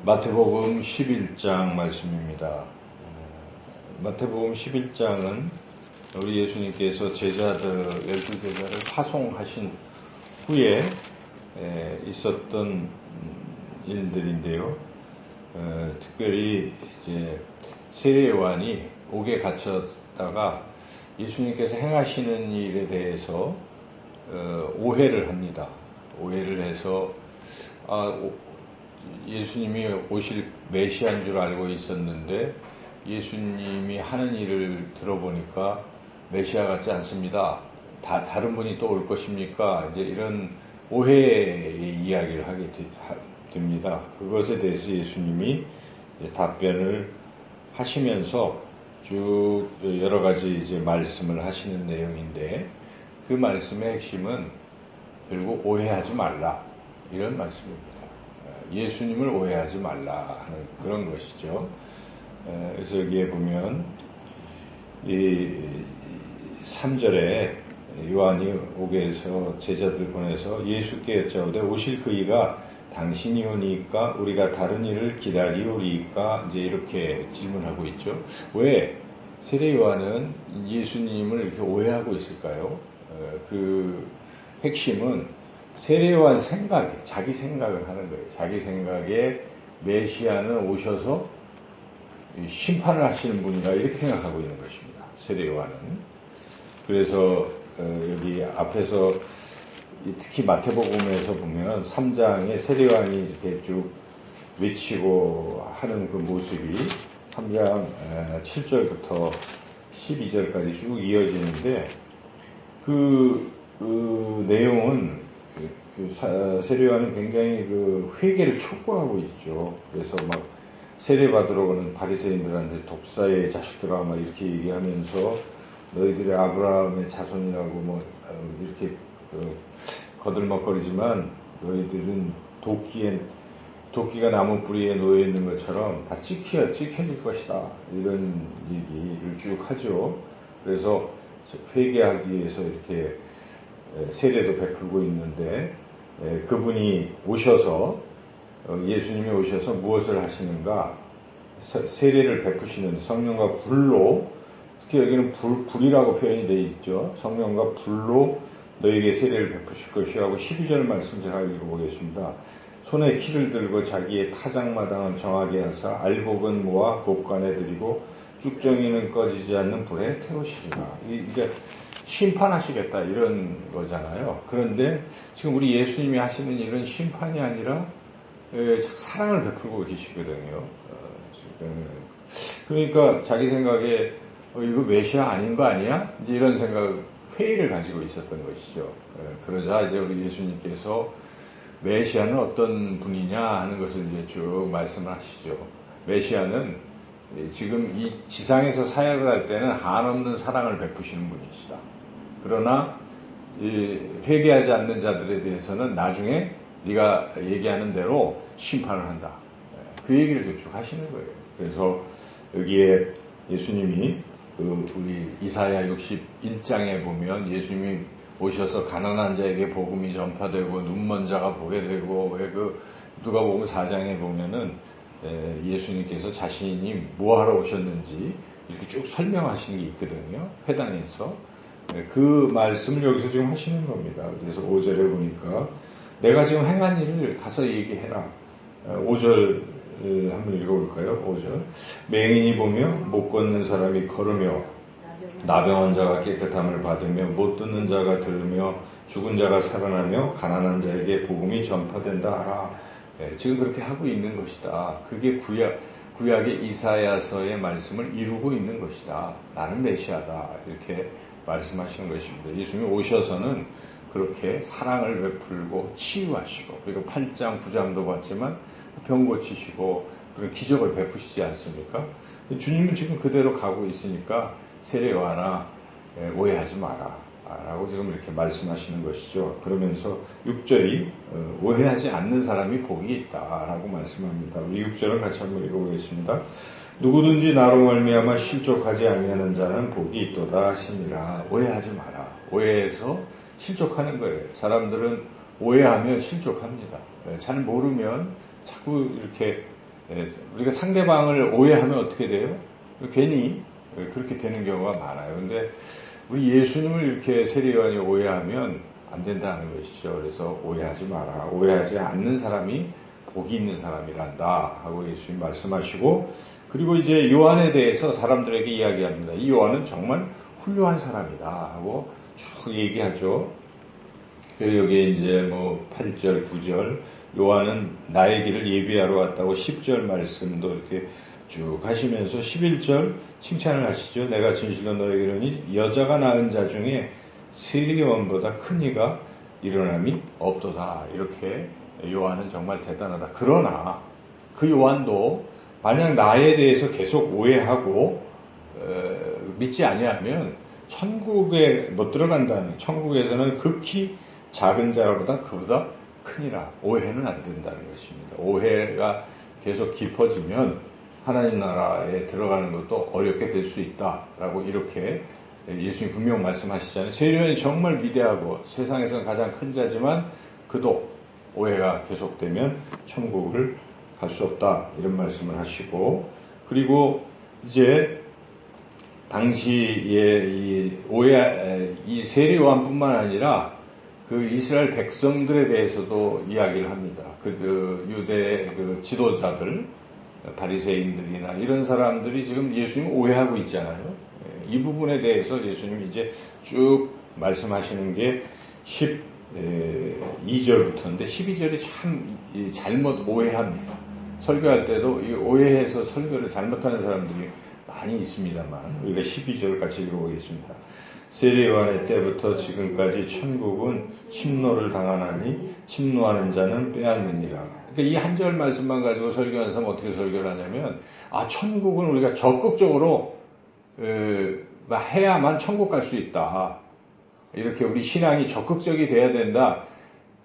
마태복음 11장 말씀입니다. 마태복음 11장은 우리 예수님께서 제자들, 12제자를 파송하신 후에 있었던 일들인데요. 특별히 이제 세례요한이 옥에 갇혔다가 예수님께서 행하시는 일에 대해서 오해를 합니다. 오해를 해서 예수님이 오실 메시아인 줄 알고 있었는데 예수님이 하는 일을 들어보니까 메시아 같지 않습니다. 다른 분이 또 올 것입니까? 이제 이런 오해의 이야기를 하게 됩니다. 그것에 대해서 예수님이 답변을 하시면서 쭉 여러 가지 이제 말씀을 하시는 내용인데 그 말씀의 핵심은 결국 오해하지 말라 이런 말씀입니다. 예수님을 오해하지 말라 하는 그런 것이죠. 그래서 여기에 보면 이 3절에 요한이 옥에서 제자들 보내서 예수께 여짜오되 오실 그이가 당신이 오니까 우리가 다른 일을 기다리오리까 이제 이렇게 질문하고 있죠. 왜 세례 요한은 예수님을 이렇게 오해하고 있을까요? 그 핵심은 세례요한 생각에, 자기 생각을 하는 거예요. 자기 생각에 메시아는 오셔서 심판을 하시는 분이다 이렇게 생각하고 있는 것입니다. 세례요한은. 그래서 여기 앞에서 특히 마태복음에서 보면 3장에 세례요한이 이렇게 쭉 외치고 하는 그 모습이 3장 7절부터 12절까지 쭉 이어지는데 그 내용은 세례요한은 굉장히 그 회개를 촉구하고 있죠. 그래서 막 세례 받으러 오는 바리새인들한테 독사의 자식들아 막 이렇게 얘기하면서 너희들이 아브라함의 자손이라고 뭐 이렇게 거들먹거리지만 너희들은 도끼가 나무 뿌리에 놓여 있는 것처럼 다 찍혀질 것이다 이런 얘기를 쭉 하죠. 그래서 회개하기 위해서 이렇게 세례도 베풀고 있는데 그분이 오셔서 예수님이 오셔서 무엇을 하시는가 세례를 베푸시는 성령과 불로 특히 여기는 불이라고 표현이 되어 있죠. 성령과 불로 너에게 세례를 베푸실 것이요 하고 12절 말씀 제가 읽어보겠습니다. 손에 키를 들고 자기의 타작마당을 정하게 하사 알곡은 모아 곡간에 들이고 쭉정이는 꺼지지 않는 불에 태우시리라. 이게 심판하시겠다 이런 거잖아요. 그런데 지금 우리 예수님이 하시는 일은 심판이 아니라 사랑을 베풀고 계시거든요. 그러니까 자기 생각에 이거 메시아 아닌 거 아니야? 이제 이런 생각 회의를 가지고 있었던 것이죠. 그러자 이제 우리 예수님께서 메시아는 어떤 분이냐 하는 것을 이제 쭉 말씀을 하시죠. 메시아는 지금 이 지상에서 사역을 할 때는 한없는 사랑을 베푸시는 분이시다. 그러나 회개하지 않는 자들에 대해서는 나중에 네가 얘기하는 대로 심판을 한다. 그 얘기를 쭉 하시는 거예요. 그래서 여기에 예수님이 우리 이사야 61장에 보면 예수님이 오셔서 가난한 자에게 복음이 전파되고 눈먼 자가 보게 되고 왜 누가복음 4장에 보면은 예수님께서 자신이 뭐하러 오셨는지 이렇게 쭉 설명하시는 게 있거든요. 회당에서. 그 말씀을 여기서 지금 하시는 겁니다. 그래서 5절에 보니까 내가 지금 행한 일을 가서 얘기해라. 5절 한번 읽어볼까요? 5절 맹인이 보며 못 걷는 사람이 걸으며 나병한 자가 깨끗함을 받으며 못 듣는 자가 들으며 죽은 자가 살아나며 가난한 자에게 복음이 전파된다 하라. 지금 그렇게 하고 있는 것이다. 그게 구약의 이사야서의 말씀을 이루고 있는 것이다. 나는 메시아다. 이렇게 말씀하시는 것입니다. 예수님이 오셔서는 그렇게 사랑을 베풀고 치유하시고 그리고 8장 9장도 봤지만 병 고치시고 그런 기적을 베푸시지 않습니까? 주님은 지금 그대로 가고 있으니까 세례 요한아 오해하지 마라 라고 지금 이렇게 말씀하시는 것이죠. 그러면서 6절이 오해하지 않는 사람이 복이 있다 라고 말씀합니다. 우리 6절을 같이 한번 읽어보겠습니다. 누구든지 나로 말미암아 실족하지 아니하는 자는 복이 있도다 하시니라. 오해하지 마라. 오해해서 실족하는 거예요. 사람들은 오해하면 실족합니다. 잘 모르면 자꾸 이렇게 우리가 상대방을 오해하면 어떻게 돼요? 괜히 그렇게 되는 경우가 많아요. 근데 우리 예수님을 이렇게 세례요한이 오해하면 안 된다는 것이죠. 그래서 오해하지 마라. 오해하지 않는 사람이 복이 있는 사람이란다 하고 예수님 말씀하시고, 그리고 이제 요한에 대해서 사람들에게 이야기합니다. 이 요한은 정말 훌륭한 사람이다 하고 쭉 얘기하죠. 여기에 이제 뭐 8절, 9절, 요한은 나의 길을 예비하러 왔다고 10절 말씀도 이렇게 쭉 하시면서 11절 칭찬을 하시죠. 내가 진실로 너에게 이르니 여자가 낳은 자 중에 세례요한보다 큰 이가 일어남이 없도다. 이렇게 요한은 정말 대단하다. 그러나 그 요한도 만약 나에 대해서 계속 오해하고 믿지 아니하면 천국에 못 들어간다는, 천국에서는 극히 작은 자보다 그보다 크니라. 오해는 안 된다는 것입니다. 오해가 계속 깊어지면 하나님 나라에 들어가는 것도 어렵게 될 수 있다라고 이렇게 예수님 분명 말씀하시잖아요. 세례요한이 정말 위대하고 세상에서는 가장 큰 자지만 그도 오해가 계속되면 천국을 갈 수 없다 이런 말씀을 하시고, 그리고 이제 당시에 이 세례요한뿐만 아니라 그 이스라엘 백성들에 대해서도 이야기를 합니다. 그 유대 그 지도자들, 바리새인들이나 이런 사람들이 지금 예수님 오해하고 있잖아요. 이 부분에 대해서 예수님이 이제 쭉 말씀하시는 게 12절부터인데 12절이 참 잘못 오해합니다. 설교할 때도 이 오해해서 설교를 잘못하는 사람들이 많이 있습니다만 우리가 12절 같이 읽어보겠습니다. 세례요한의 때부터 지금까지 천국은 침노를 당하나니 침노하는 자는 빼앗느니라. 그러니까 이 한 절 말씀만 가지고 설교하는 사람은 어떻게 설교를 하냐면, 천국은 우리가 적극적으로 해야만 천국 갈 수 있다. 이렇게 우리 신앙이 적극적이 돼야 된다.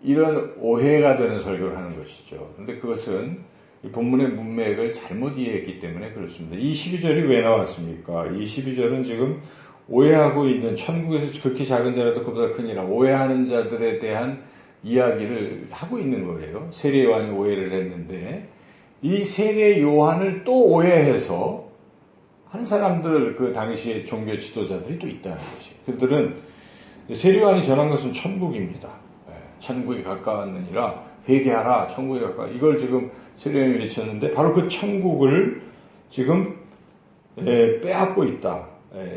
이런 오해가 되는 설교를 하는 것이죠. 그런데 그것은 이 본문의 문맥을 잘못 이해했기 때문에 그렇습니다. 이 12절이 왜 나왔습니까? 이 12절은 지금 오해하고 있는, 천국에서 극히 작은 자라도 그보다 크니라, 오해하는 자들에 대한 이야기를 하고 있는 거예요. 세례 요한이 오해를 했는데 이 세례 요한을 또 오해해서 한 사람들, 그 당시의 종교 지도자들이 또 있다는 것이. 그들은 세례 요한이 전한 것은 천국입니다. 천국이 가까웠느니라, 회개하라, 천국이 가까워. 이걸 지금 세례 요한이 외쳤는데 바로 그 천국을 지금 빼앗고 있다.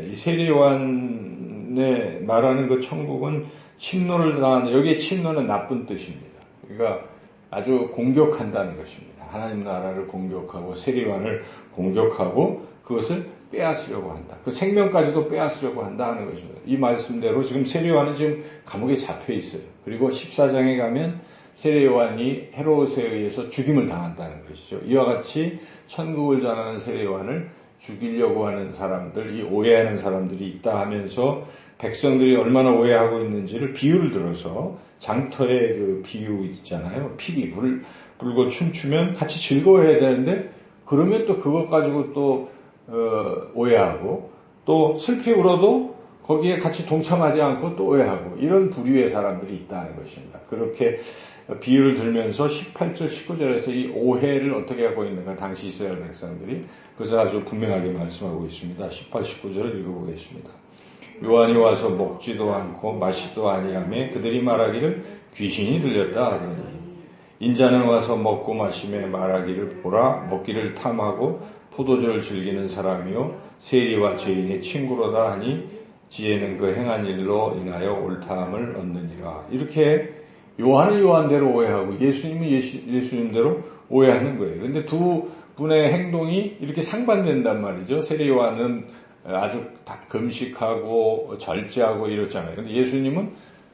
이 세례 요한의 말하는 그 천국은 침노를 당하는, 여기에 침노는 나쁜 뜻입니다. 그러니까 아주 공격한다는 것입니다. 하나님 나라를 공격하고 세례 요한을 공격하고 그것을 빼앗으려고 한다. 그 생명까지도 빼앗으려고 한다 하는 것입니다. 이 말씀대로 지금 세례 요한은 지금 감옥에 잡혀 있어요. 그리고 14장에 가면 세례 요한이 헤롯에 의해서 죽임을 당한다는 것이죠. 이와 같이 천국을 전하는 세례 요한을 죽이려고 하는 사람들, 이 오해하는 사람들이 있다 하면서 백성들이 얼마나 오해하고 있는지를 비유를 들어서, 장터의 그 비유 있잖아요. 피리 불고 춤추면 같이 즐거워해야 되는데 그러면 또 그것 가지고 또 오해하고, 또 슬피 울어도 거기에 같이 동참하지 않고 또 오해하고, 이런 부류의 사람들이 있다는 것입니다. 그렇게 비유를 들면서 18절, 19절에서 이 오해를 어떻게 하고 있는가, 당시 이스라엘 백성들이, 그것을 아주 분명하게 말씀하고 있습니다. 18, 19절을 읽어보겠습니다. 요한이 와서 먹지도 않고 마시지도 아니하며 그들이 말하기를 귀신이 들렸다 하더니, 인자는 와서 먹고 마시며 말하기를 보라, 먹기를 탐하고 포도주를 즐기는 사람이요 세리와 죄인의 친구로다 하니 지혜는 그 행한 일로 인하여 옳다함을 얻느니라. 이렇게 요한은 요한대로 오해하고 예수님은 예수님대로 오해하는 거예요. 그런데 두 분의 행동이 이렇게 상반된단 말이죠. 세례 요한은 아주 금식하고 절제하고 이렇잖아요. 그런데 예수님은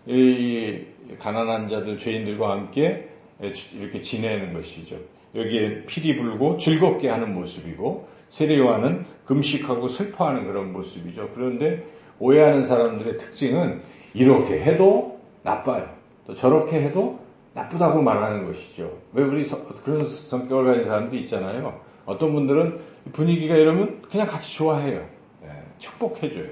이 가난한 자들, 죄인들과 함께 이렇게 지내는 것이죠. 여기에 피리 불고 즐겁게 하는 모습이고, 세례 요한은 금식하고 슬퍼하는 그런 모습이죠. 그런데 오해하는 사람들의 특징은 이렇게 해도 나빠요. 또 저렇게 해도 나쁘다고 말하는 것이죠. 왜 우리 그런 성격을 가진 사람들이 있잖아요. 어떤 분들은 분위기가 이러면 그냥 같이 좋아해요. 축복해줘요.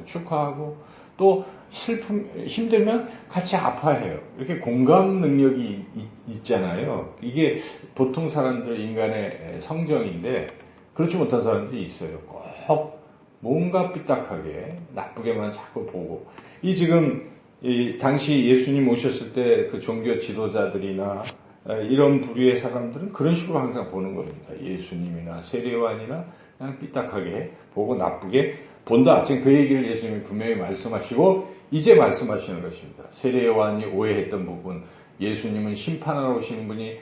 축하하고, 또 힘들면 같이 아파해요. 이렇게 공감 능력이 있잖아요. 이게 보통 사람들 인간의 성정인데 그렇지 못한 사람들이 있어요. 꼭 뭔가 삐딱하게 나쁘게만 자꾸 보고. 당시 예수님 오셨을 때 그 종교 지도자들이나 이런 부류의 사람들은 그런 식으로 항상 보는 겁니다. 예수님이나 세례요한이나 그냥 삐딱하게 보고 나쁘게 본다. 지금 그 얘기를 예수님이 분명히 말씀하시고 이제 말씀하시는 것입니다. 세례요한이 오해했던 부분, 예수님은 심판하러 오시는 분이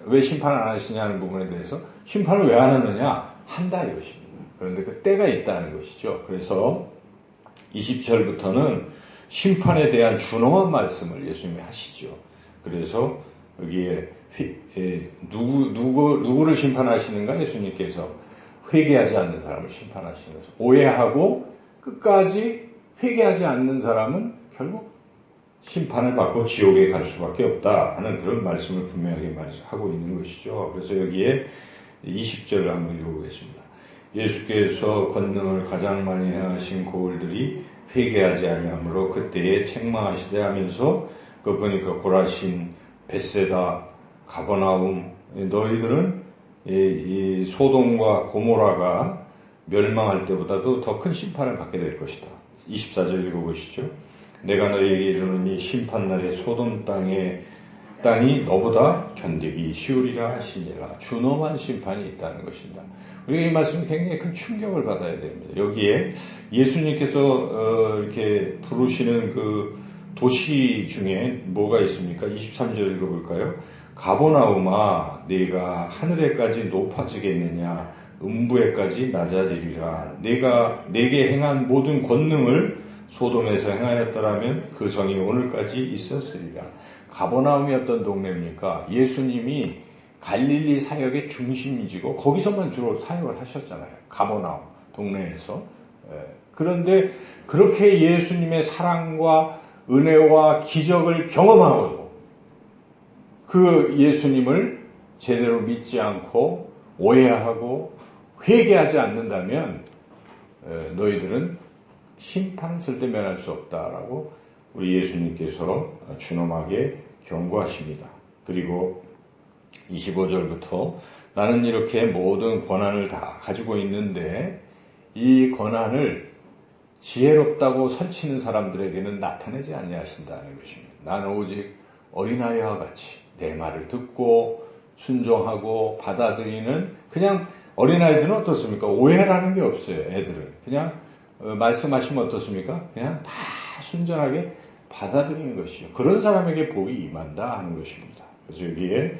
왜 심판을 안 하시냐는 부분에 대해서 심판을 왜 안 하느냐? 한다 이것입니다. 그런데 그 때가 있다는 것이죠. 그래서 20절부터는 심판에 대한 준엄한 말씀을 예수님이 하시죠. 그래서 여기에 누구를 심판하시는가? 예수님께서 회개하지 않는 사람을 심판하시는 거죠. 오해하고 끝까지 회개하지 않는 사람은 결국 심판을 받고 지옥에 갈 수밖에 없다 하는 그런 말씀을 분명하게 하고 있는 것이죠. 그래서 여기에 20절을 한번 읽어보겠습니다. 예수께서 권능을 가장 많이 행하신 고을들이 회개하지 아니하므로 그때에 책망하시되 하면서 그 보니까 고라신, 벳세다, 가버나움 너희들은 이 소돔과 고모라가 멸망할 때보다도 더 큰 심판을 받게 될 것이다. 24절 읽어보시죠. 내가 너희에게 이르노니 심판날에 소돔 땅이 너보다 견디기 쉬우리라 하시니라. 준엄한 심판이 있다는 것입니다. 우리가 이 말씀이 굉장히 큰 충격을 받아야 됩니다. 여기에 예수님께서 이렇게 부르시는 그 도시 중에 뭐가 있습니까? 23절 읽어볼까요? 가버나움아 네가 하늘에까지 높아지겠느냐 음부에까지 낮아지리라. 네가 내게 행한 모든 권능을 소돔에서 행하였더라면 그 성이 오늘까지 있었으리라. 가버나움이었던 동네입니까? 예수님이 갈릴리 사역의 중심이지고 거기서만 주로 사역을 하셨잖아요. 가버나움 동네에서. 그런데 그렇게 예수님의 사랑과 은혜와 기적을 경험하고도 그 예수님을 제대로 믿지 않고 오해하고 회개하지 않는다면 너희들은 심판을 절대 면할 수 없다라고 우리 예수님께서 준엄하게 경고하십니다. 그리고 25절부터 나는 이렇게 모든 권한을 다 가지고 있는데 이 권한을 지혜롭다고 설치는 사람들에게는 나타내지 아니하신다는 것입니다. 나는 오직 어린아이와 같이 내 말을 듣고 순종하고 받아들이는 그냥 어린아이들은 어떻습니까? 오해라는 게 없어요. 애들은 그냥 말씀하시면 어떻습니까? 그냥 다 순전하게 받아들이는 것이죠. 그런 사람에게 복이 임한다 하는 것입니다. 그래서 여기에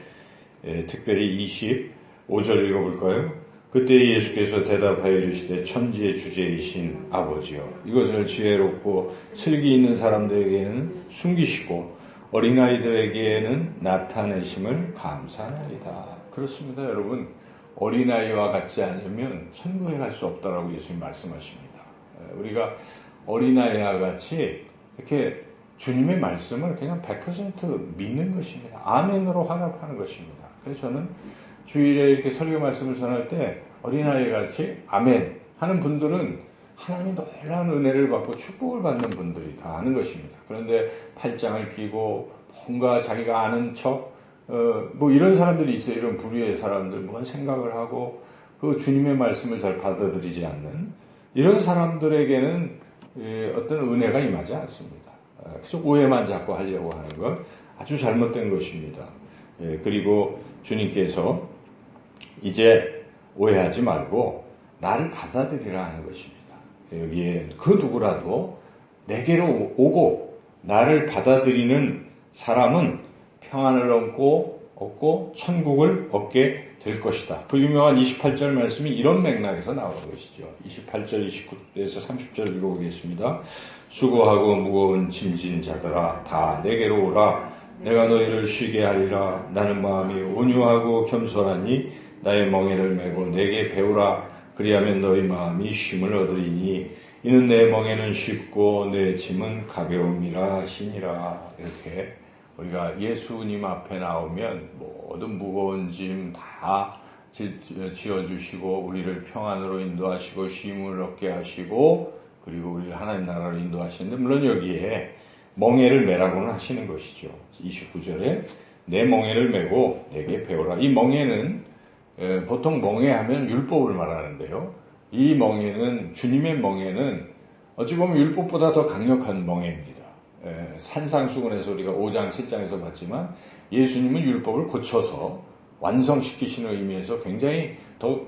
특별히 25절 읽어볼까요? 그때 예수께서 대답하여 이르시되 천지의 주제이신 아버지여 이것을 지혜롭고 슬기 있는 사람들에게는 숨기시고 어린아이들에게는 나타내심을 감사하나이다. 그렇습니다. 여러분 어린아이와 같지 않으면 천국에 갈 수 없다라고 예수님 말씀하십니다. 우리가 어린아이와 같이 이렇게 주님의 말씀을 그냥 100% 믿는 것입니다. 아멘으로 화답하는 것입니다. 그래서 저는 주일에 이렇게 설교 말씀을 전할 때 어린아이 같이 아멘 하는 분들은 하나님이 놀라운 은혜를 받고 축복을 받는 분들이 다 아는 것입니다. 그런데 팔짱을 끼고 뭔가 자기가 아는 척 뭐 이런 사람들이 있어요. 이런 부류의 사람들 뭔 생각을 하고 그 주님의 말씀을 잘 받아들이지 않는 이런 사람들에게는 어떤 은혜가 임하지 않습니다. 그래서 오해만 자꾸 하려고 하는 것 아주 잘못된 것입니다. 그리고 주님께서 이제 오해하지 말고 나를 받아들이라 하는 것입니다. 여기에 그 누구라도 내게로 오고 나를 받아들이는 사람은 평안을 얻고 천국을 얻게 될 것이다. 그 유명한 28절 말씀이 이런 맥락에서 나오는 것이죠. 28절, 29절에서 30절 읽어보겠습니다. 수고하고 무거운 짐진 자들아 다 내게로 오라. 내가 너희를 쉬게 하리라. 나는 마음이 온유하고 겸손하니 나의 멍에를 메고 내게 배우라. 그리하면 너희 마음이 쉼을 얻으리니 이는 내 멍에는 쉽고 내 짐은 가벼움이라 하시니라. 이렇게 우리가 예수님 앞에 나오면 모든 무거운 짐 다 지어주시고 우리를 평안으로 인도하시고 쉼을 얻게 하시고 그리고 우리를 하나님 나라로 인도하시는데 물론 여기에 멍에를 매라고는 하시는 것이죠. 29절에 내 멍에를 메고 내게 배우라. 이 멍에는 보통 멍에하면 율법을 말하는데요. 이 멍에는 주님의 멍에는 어찌 보면 율법보다 더 강력한 멍에입니다. 산상수훈에서 우리가 5장, 7장에서 봤지만 예수님은 율법을 고쳐서 완성시키시는 의미에서 굉장히 더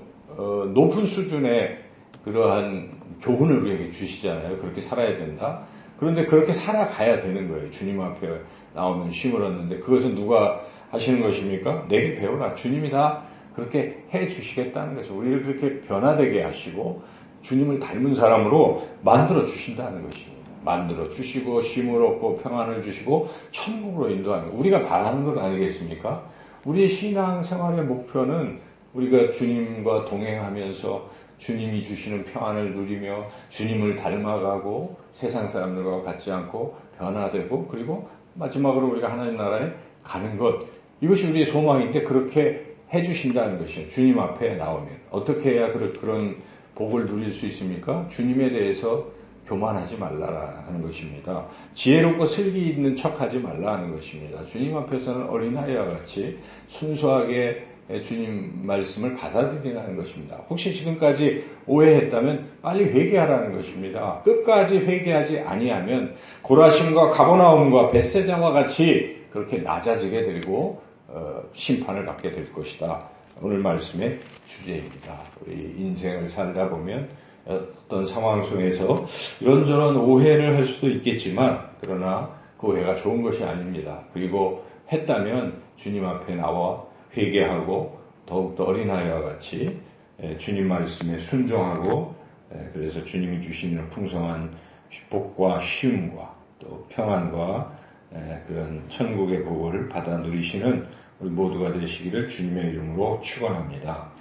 높은 수준의 그러한 교훈을 우리에게 주시잖아요. 그렇게 살아야 된다. 그런데 그렇게 살아가야 되는 거예요. 주님 앞에 나오면 쉼을 얻는데 그것은 누가 하시는 것입니까? 내게 배우라. 주님이 다 그렇게 해 주시겠다는 것이죠. 우리를 그렇게 변화되게 하시고 주님을 닮은 사람으로 만들어 주신다는 것입니다. 만들어 주시고 쉼을 얻고 평안을 주시고 천국으로 인도하는 것. 우리가 바라는 것 아니겠습니까? 우리의 신앙생활의 목표는 우리가 주님과 동행하면서 주님이 주시는 평안을 누리며 주님을 닮아가고 세상 사람들과 같지 않고 변화되고 그리고 마지막으로 우리가 하나님 나라에 가는 것. 이것이 우리의 소망인데 그렇게 해주신다는 것이에요. 주님 앞에 나오면. 어떻게 해야 그런 복을 누릴 수 있습니까? 주님에 대해서 교만하지 말라라 하는 것입니다. 지혜롭고 슬기 있는 척하지 말라 하는 것입니다. 주님 앞에서는 어린아이와 같이 순수하게 주님 말씀을 받아들이라는 것입니다. 혹시 지금까지 오해했다면 빨리 회개하라는 것입니다. 끝까지 회개하지 아니하면 고라심과 가버나움과 벳세다와 같이 그렇게 낮아지게 되고 심판을 받게 될 것이다. 오늘 말씀의 주제입니다. 우리 인생을 살다 보면 어떤 상황 속에서 이런저런 오해를 할 수도 있겠지만 그러나 그 오해가 좋은 것이 아닙니다. 그리고 했다면 주님 앞에 나와 회개하고 더욱더 어린아이와 같이 주님 말씀에 순종하고 그래서 주님이 주시는 풍성한 복과 쉼과 또 평안과 그런 천국의 복을 받아 누리시는 우리 모두가 되시기를 주님의 이름으로 축원합니다.